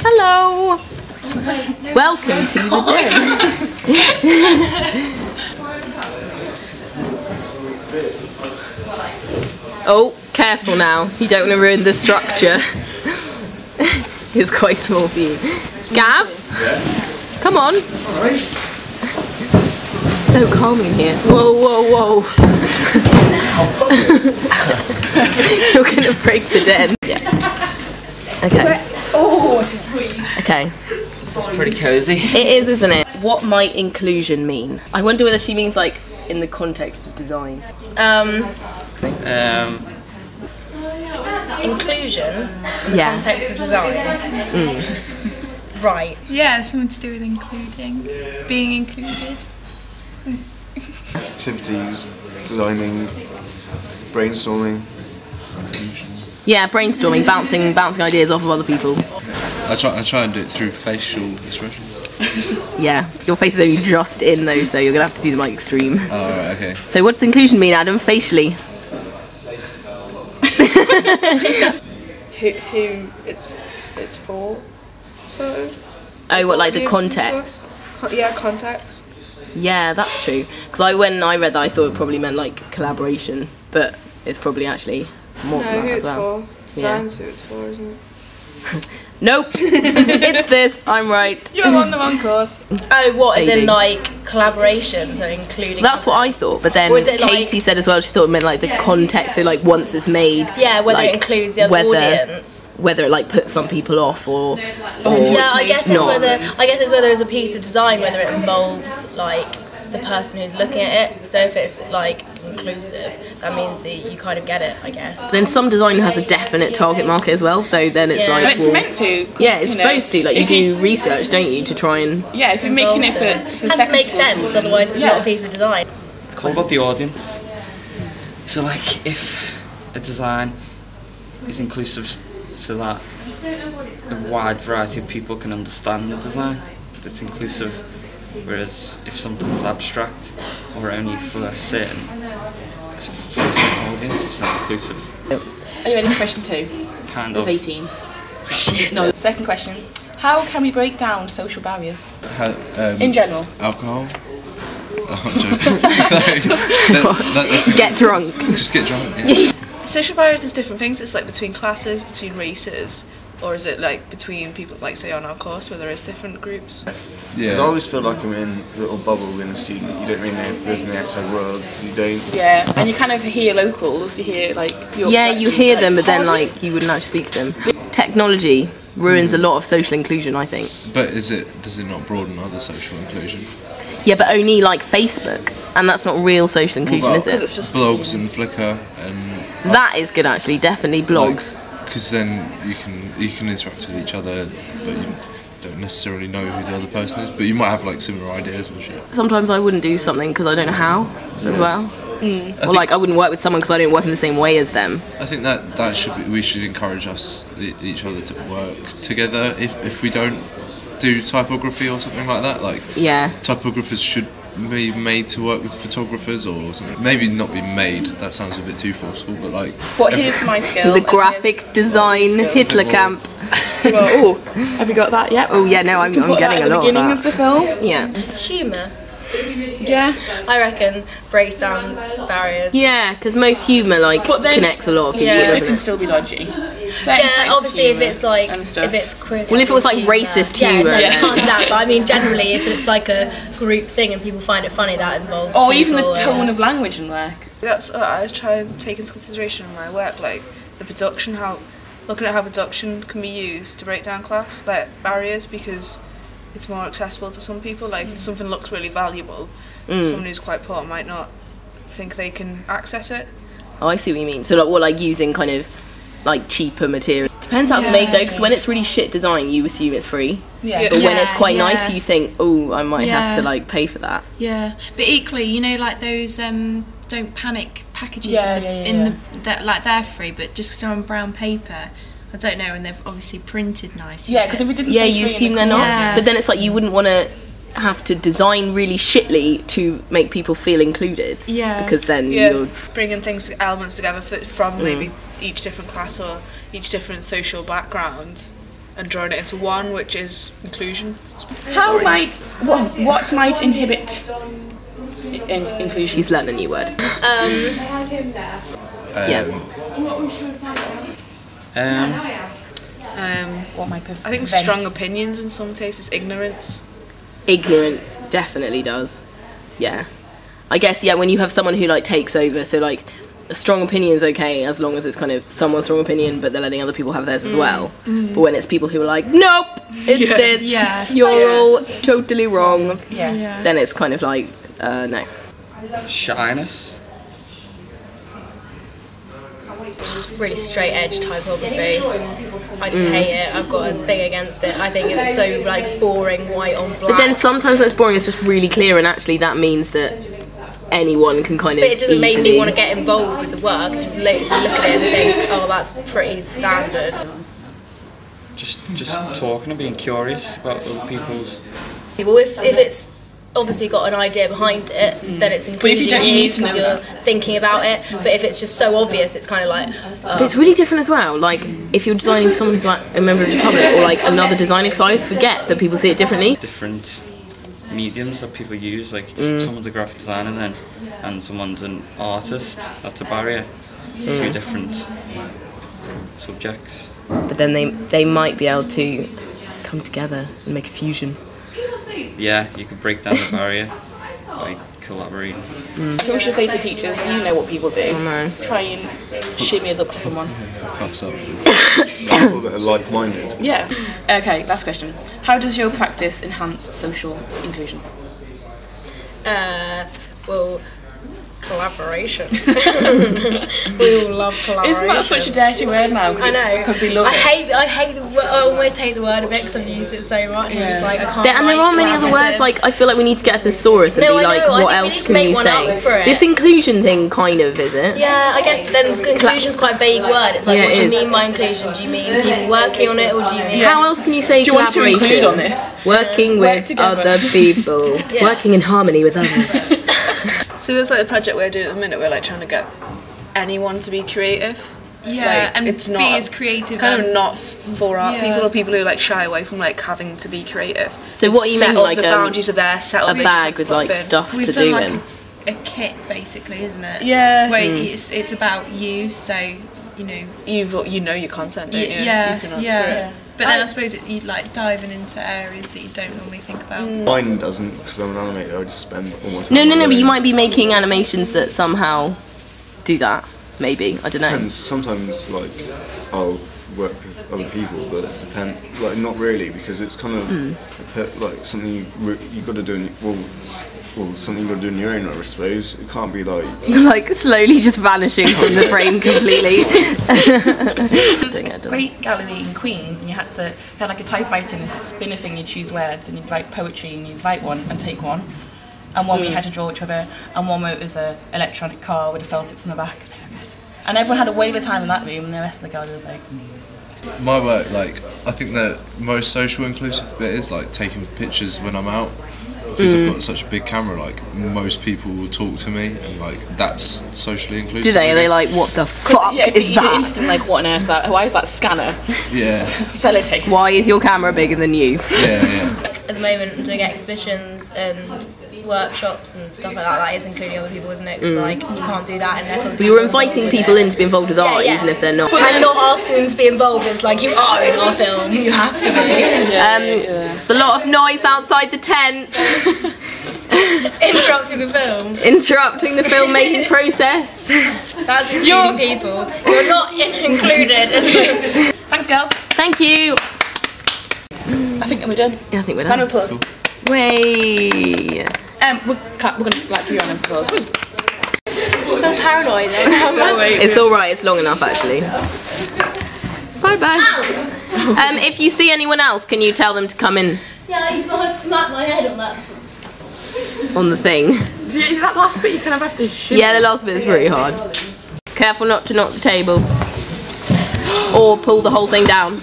Hello. Welcome to the den. Oh, careful now. You don't want to ruin the structure. It's quite small for you. Gav? Yeah. Come on. Alright. So calm in here. Whoa, whoa, whoa. You're going to break the den. Yeah. Okay. Oh. Okay. This is pretty cozy. It is, isn't it? What might inclusion mean? I wonder whether she means like in the context of design. Inclusion in the context of design. Right. Yeah, something to do with including, being included. Activities, designing, brainstorming. Yeah, brainstorming, bouncing ideas off of other people. I try and do it through facial expressions. Yeah, your face is only just in though, so you're gonna have to do them like extreme. Oh, right, okay. So what's inclusion mean, Adam, facially? who it's for, so. Oh, what, like the context? Yeah, context. Yeah, that's true. Because when I read that, I thought it probably meant like collaboration, but it's probably actually more than that who as it's well. for. Design's who it's for, isn't it? Nope. It's this. I'm right. You're on the wrong course. Oh, what? As in like collaboration, so including. That's what I thought, but then Katie said as well. She thought it meant like the context, so like once it's made. Yeah, whether like, it includes the other audience. Whether it like puts some people off or yeah, I guess it's not. whether it's a piece of design, whether it involves like the person who's looking at it. So if it's like inclusive, that means that you kind of get it, I guess. Then some design has a definite target market as well, so then it's like... Well, it's meant to. Yeah, it's supposed to. Like, you do research, don't you, to try and... Yeah, if you're making it for it has to make sense, otherwise it's not a piece of design. It's all about the audience. So like, if a design is inclusive so that a wide variety of people can understand the design, it's inclusive. Whereas if something's abstract or only for a certain audience, it's not inclusive. Are you ready for question 2? Kind of. It's 18. Shit. No, second question. How can we break down social barriers? In general. Alcohol? Oh, I'm joking. that's get drunk. Just get drunk, yeah. Social barriers is different things. It's like between classes, between races, or is it like between people, like say on our course where there is different groups? Because I always feel like I'm in a little bubble in a student. You don't really know if there's in the outside world, because you don't. Yeah, and you kind of hear locals, you hear like your you hear them, but then hardly. like you wouldn't actually speak to them. Technology ruins a lot of social inclusion, I think. But does it not broaden other social inclusion? Yeah, but only like Facebook, and that's not real social inclusion, is it? Because it's just blogs and Flickr and... That is good actually, definitely blogs. Because then you can interact with each other, but you don't necessarily know who the other person is, but you might have like similar ideas and shit. Sometimes I wouldn't do something because I don't know how as well. Or like I wouldn't work with someone because I don't work in the same way as them. I think we should encourage each other to work together. If we don't do typography or something like that, like typographers should be made to work with photographers or something. Maybe not be made, that sounds a bit too forceful, but like... But here's my skill. The graphic design Hitler camp. Well, have you got that yet? Oh yeah, no, I'm getting a lot of that. At the beginning of the film? Yeah. Humour. Yeah. I reckon breaks down barriers. Yeah, because most humour connects a lot of people. Yeah, it doesn't can still be dodgy. Obviously if it's like, if it's critical. Well, if it was like racist humour. Yeah, no, you can't do that, but I mean generally if it's like a group thing and people find it funny, that involves or even the tone of language in there. That's what I try and take into consideration in my work, like the production, looking at how production can be used to break down class barriers, because it's more accessible to some people. Like if something looks really valuable, someone who's quite poor might not think they can access it. Oh, I see what you mean. So like using kind of like cheaper material. Depends how it's made though, because when it's really shit design, you assume it's free. Yeah. But when it's quite nice, you think, oh, I might have to like pay for that. Yeah, but equally, you know, like those don't panic packages like they're free, but just because they're on brown paper. I don't know, and they've obviously printed nice. Yeah, because if we didn't. You assume they're not. But then it's like you wouldn't want to have to design really shitly to make people feel included. Yeah. Because then you're bringing elements together from maybe each different class or each different social background and drawing it into one, which is inclusion. What might inhibit inclusion? She's learned a new word. What might I think strong opinions in some cases, ignorance. Ignorance definitely does. Yeah. I guess, yeah, when you have someone who, like, takes over, so, like, a strong opinion's okay as long as it's kind of someone's strong opinion, but they're letting other people have theirs as well. But when it's people who are like, nope, it's this, you're all totally wrong, then it's kind of like, no. Shyness. Really straight edge typography. I just hate it. I've got a thing against it. I think it's so like boring, white on black. But then sometimes when it's boring, it's just really clear, and actually that means that anyone can kind of. But it doesn't make me want to get involved with the work. It just lets me look at it and think, oh, that's pretty standard. Just talking and being curious about other people's. Well, if it's obviously got an idea behind it, then it's including you because you're thinking about it. But if it's just so obvious, it's kind of like. But it's really different as well. Like if you're designing for someone who's like a member of the public or like another designer, because I always forget that people see it differently. Different mediums that people use, like someone's a graphic designer then, and someone's an artist. That's a barrier. Two different subjects. But then they might be able to come together and make a fusion. Yeah, you could break down the barrier by collaborating. So we should say to teachers, you know what people do. Try and shimmy us up to someone. Cups up. People that are like-minded. Yeah. Okay, last question. How does your practice enhance social inclusion? Well, collaboration. We all love collaboration. Isn't that such a dirty word now? I know. Because we love it. I almost hate the word a bit because I've used it so much. I'm just like, I can't. And there are many other words. Like I feel like we need to get a thesaurus and be like, what else can you say? This inclusion thing, kind of, is it? Yeah, I guess. But then inclusion's quite a vague word. It's like, what do you mean by inclusion? Do you mean people working on it, or do you mean? How else can you say collaboration? Do you want to include on this? Working with other people, working in harmony with others. So that's like the project we're doing at the minute. We're like trying to get anyone to be creative. Yeah, like, and it's not, be as creative. It's kind of not for art people or people who like shy away from like having to be creative. So what you mean, like the boundaries are there, set up a bag with like stuff to do like in? a kit basically, isn't it? Yeah. Where it's about you, so you know you know your content. Don't you? Yeah, you can answer yeah. it. But then I suppose you'd like diving into areas that you don't normally think about. Mine doesn't, because I'm an animator. I just spend all my time. No, but you might be making animations that somehow do that. Maybe, I don't know. Depends. Sometimes, like, I'll work with other people, but it depends. Like, not really, because it's kind of like something you got to do. Well, something you've got to do in your own, I suppose. It can't be like... You're like slowly just vanishing from the frame completely. There's a great gallery in Queens, and you had like a typewriter and a spinner thing, you'd choose words, and you'd write poetry, and you'd write one and take one. And one where you had to draw each other, and one where it was an electronic car with the felt tips in the back. And everyone had a whale of time in that room, and the rest of the gallery was like... My work, like, I think the most social inclusive bit is like taking pictures when I'm out. Because I've got such a big camera, like most people will talk to me, and like that's socially inclusive. Do they? Are they like, what the fuck is that? You're instantly like, what on earth is that? Why is that scanner? Yeah. Sellotape. Why is your camera bigger than you? Yeah. At the moment, I'm doing exhibitions and workshops and stuff like that. That is including other people, isn't it? Because like you can't do that unless other people. You're inviting people in to be involved with art, even if they're not. And not asking them to be involved. It's like, you are in our film. You have to be. There's a lot of noise outside the tent. Interrupting the film. Interrupting the filmmaking process. That's excluding people. You're not included. Thanks, girls. Thank you. I think we're done. Yeah, I think we're done. Round of applause. Way. We're gonna like give you a round of applause. Woo. I feel paranoid though. It's alright, it's long enough actually. Bye bye. If you see anyone else, can you tell them to come in? Yeah, you've got to smack my head on that. On the thing. Is that last bit you kind of have to shoot? Yeah, the last bit is pretty hard. Careful not to knock the table. Or pull the whole thing down.